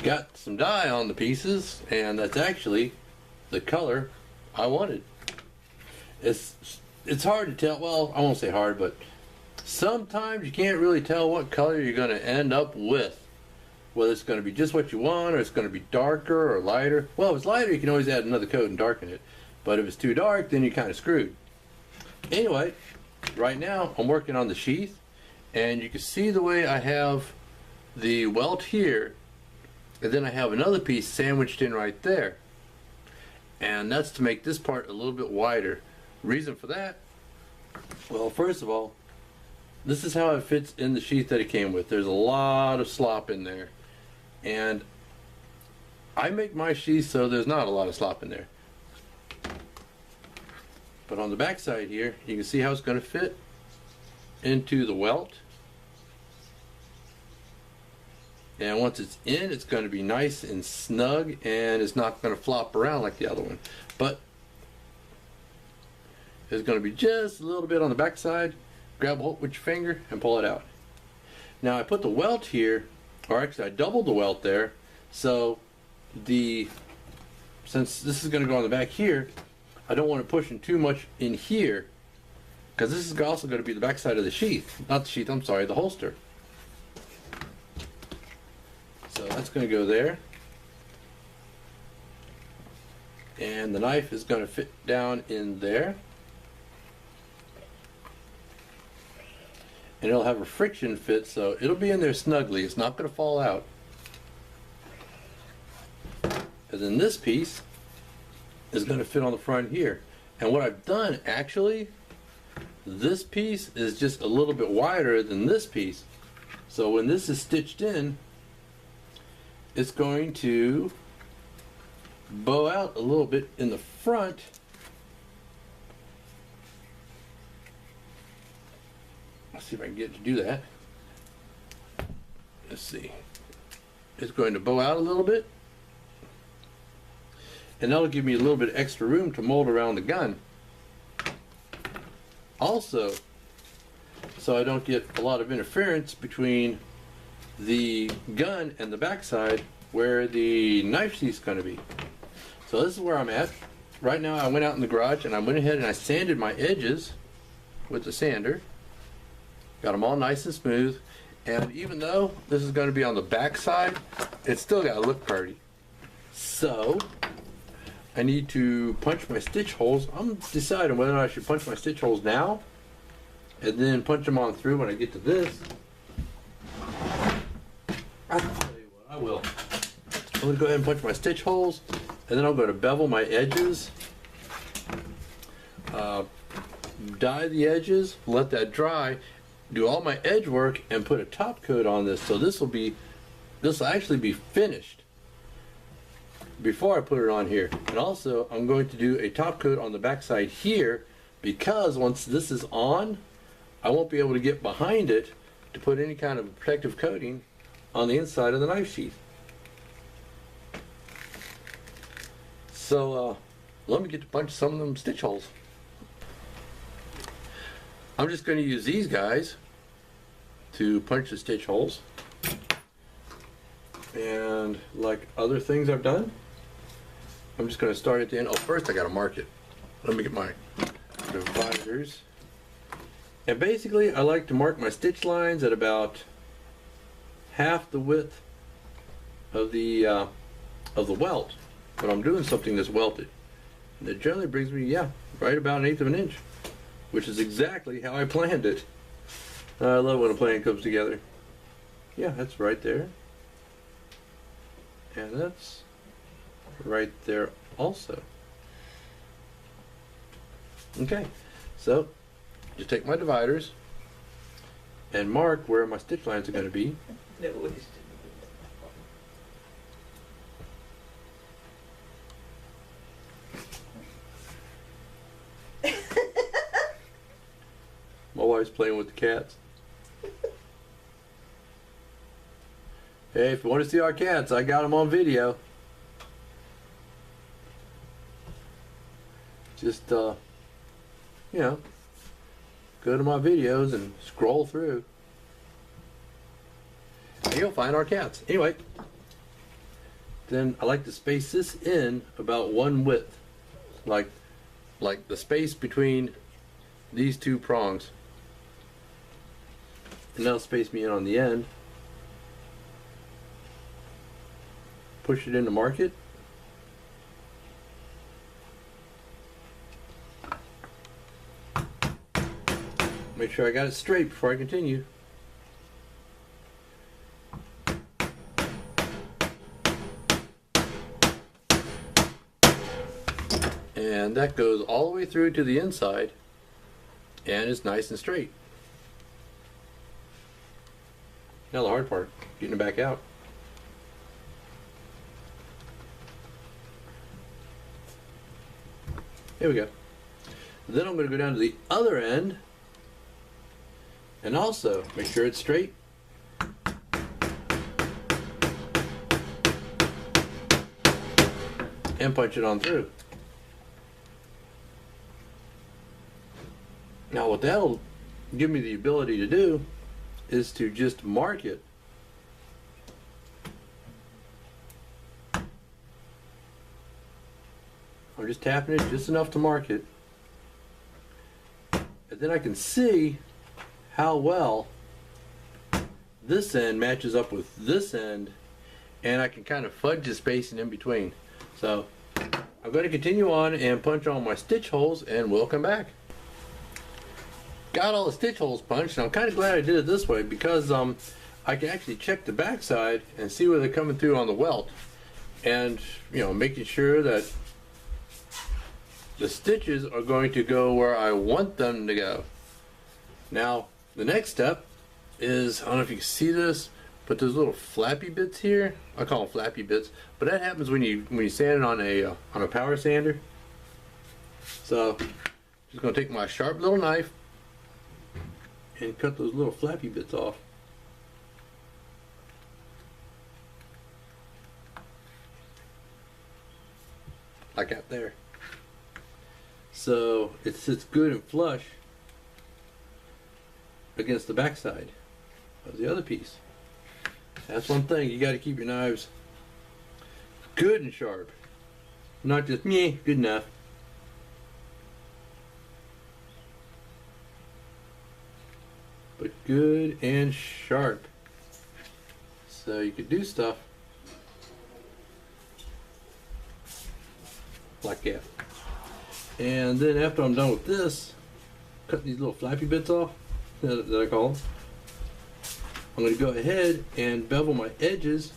got some dye on the pieces, and that's actually the color I wanted. It's hard to tell. Well, I won't say hard, but sometimes you can't really tell what color you're going to end up with. Whether it's going to be just what you want, or it's going to be darker or lighter. Well, if it's lighter, you can always add another coat and darken it. But if it's too dark, then you're kind of screwed. Anyway, right now I'm working on the sheath, and you can see the way I have the welt here, and then I have another piece sandwiched in right there. And that's to make this part a little bit wider. Reason for that? Well, first of all, this is how it fits in the sheath that it came with. There's a lot of slop in there. And I make my sheath so there's not a lot of slop in there. But on the back side here, you can see how it's going to fit into the welt. And once it's in, it's going to be nice and snug, and it's not going to flop around like the other one. But there's going to be just a little bit on the back side. Grab a hold with your finger and pull it out. Now I put the welt here, or actually I doubled the welt there, so since this is going to go on the back here, I don't want it pushing too much in here, because this is also going to be the back side of the sheath. Not the sheath, I'm sorry, the holster. So that's going to go there. And the knife is going to fit down in there. And it'll have a friction fit, so it'll be in there snugly. It's not going to fall out. And then this piece is going to fit on the front here. And what I've done, actually, this piece is just a little bit wider than this piece. So when this is stitched in, it's going to bow out a little bit in the front. Let's see if I can get it to do that. Let's see. It's going to bow out a little bit, and that'll give me a little bit extra room to mold around the gun. Also, so I don't get a lot of interference between the gun and the backside where the knife sheath's going to be. So this is where I'm at. Right now I went out in the garage and I went ahead and I sanded my edges with the sander. Got them all nice and smooth. And even though this is going to be on the back side, it's still got to look pretty. So I need to punch my stitch holes. I'm deciding whether I should punch my stitch holes now and then punch them on through when I get to this. I'll tell you what, I will. I'm going to go ahead and punch my stitch holes, and then I'm going to bevel my edges, dye the edges, let that dry, do all my edge work, and put a top coat on this. So this will actually be finished before I put it on here. And also I'm going to do a top coat on the back side here, because once this is on, I won't be able to get behind it to put any kind of protective coating on the inside of the knife sheath. So let me get to punch some of them stitch holes. I'm just going to use these guys to punch the stitch holes. And like other things I've done, I'm just going to start at the end. Oh, first I got to mark it. Let me get my dividers. And basically I like to mark my stitch lines at about half the width of the welt, but I'm doing something that's welted, and it generally brings me, yeah, right about 1/8 of an inch, which is exactly how I planned it. I love when a plan comes together. Yeah, that's right there, and that's right there also. Okay, so just take my dividers and mark where my stitch lines are going to be. My wife's playing with the cats. Hey, if you want to see our cats, I got them on video. Just, you know, go to my videos and scroll through, and you'll find our cats. Anyway, then I like to space this in about one width, like the space between these two prongs, and that'll space me in on the end. Push it in to mark it. Make sure I got it straight before I continue. And that goes all the way through to the inside and it's nice and straight. Now the hard part, getting it back out. Here we go. Then I'm going to go down to the other end and also make sure it's straight. And punch it on through. Now what that'll give me the ability to do is to just mark it. I'm just tapping it just enough to mark it. And then I can see how well this end matches up with this end, and I can kind of fudge the spacing in between. So I'm going to continue on and punch on my stitch holes, and we'll come back. Got all the stitch holes punched, and I'm kind of glad I did it this way because I can actually check the back side and see where they're coming through on the welt, and making sure that the stitches are going to go where I want them to go. Now the next step is, I don't know if you can see this, but there's little flappy bits here. I call them flappy bits, but that happens when you sand it on a power sander. So just gonna take my sharp little knife and cut those little flappy bits off. Like that there. So it sits good and flush against the backside of the other piece. That's one thing, you got to keep your knives good and sharp, not just meh, good enough. But good and sharp, so you could do stuff like that. And then after I'm done with this, cut these little flappy bits off that I call them. I'm going to go ahead and bevel my edges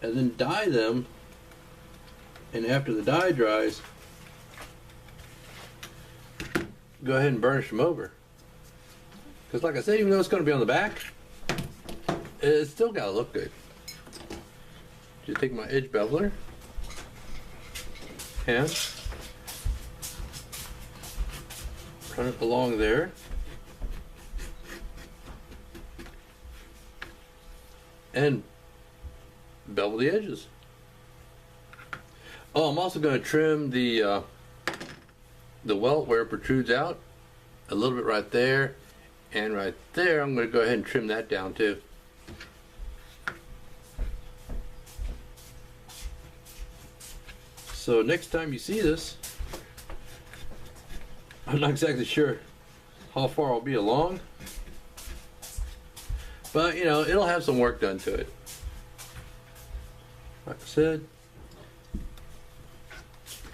and then dye them, and after the dye dries, go ahead and burnish them over. Because like I said, even though it's going to be on the back, it's still got to look good. Just take my edge beveler and run it along there. And bevel the edges. Oh, I'm also going to trim the welt where it protrudes out a little bit right there and right there. I'm going to go ahead and trim that down too. So next time you see this, I'm not exactly sure how far I'll be along, but it'll have some work done to it. Like I said,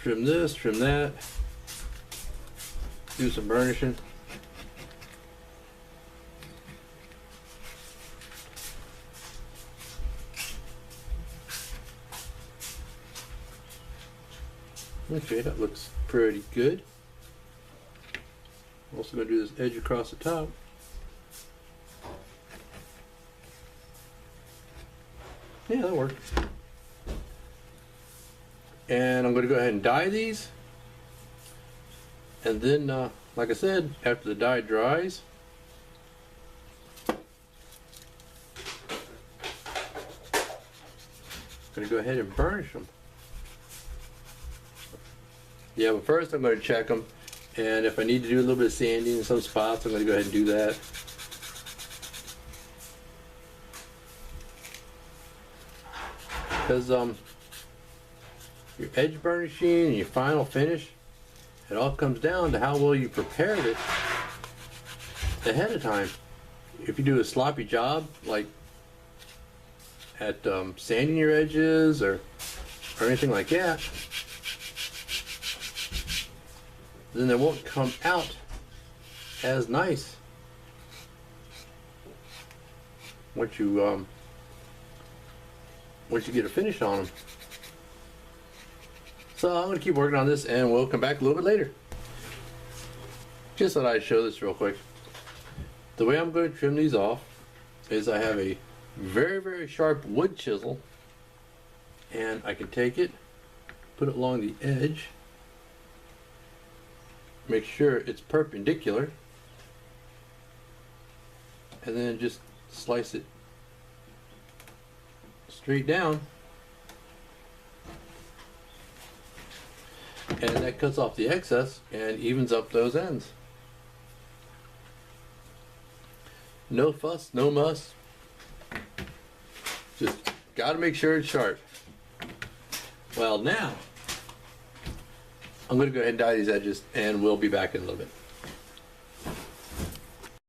trim this, trim that, do some burnishing. Okay, that looks pretty good. I'm also going to do this edge across the top. Yeah, that worked. And I'm going to go ahead and dye these. And then, like I said, after the dye dries, I'm going to go ahead and burnish them. Yeah, but first I'm going to check them, and if I need to do a little bit of sanding in some spots, I'm going to go ahead and do that. because your edge burnishing and your final finish, it all comes down to how well you prepared it ahead of time. If you do a sloppy job, like at sanding your edges or anything like that, then they won't come out as nice once you get a finish on them. So I'm going to keep working on this, and we'll come back a little bit later. Just thought I'd show this real quick. The way I'm going to trim these off is I have a very, very sharp wood chisel, and I can take it, put it along the edge, make sure it's perpendicular, and then just slice it straight down, and that cuts off the excess and evens up those ends. No fuss, no muss. Just got to make sure it's sharp. Well, now I'm going to go ahead and dye these edges, and we'll be back in a little bit.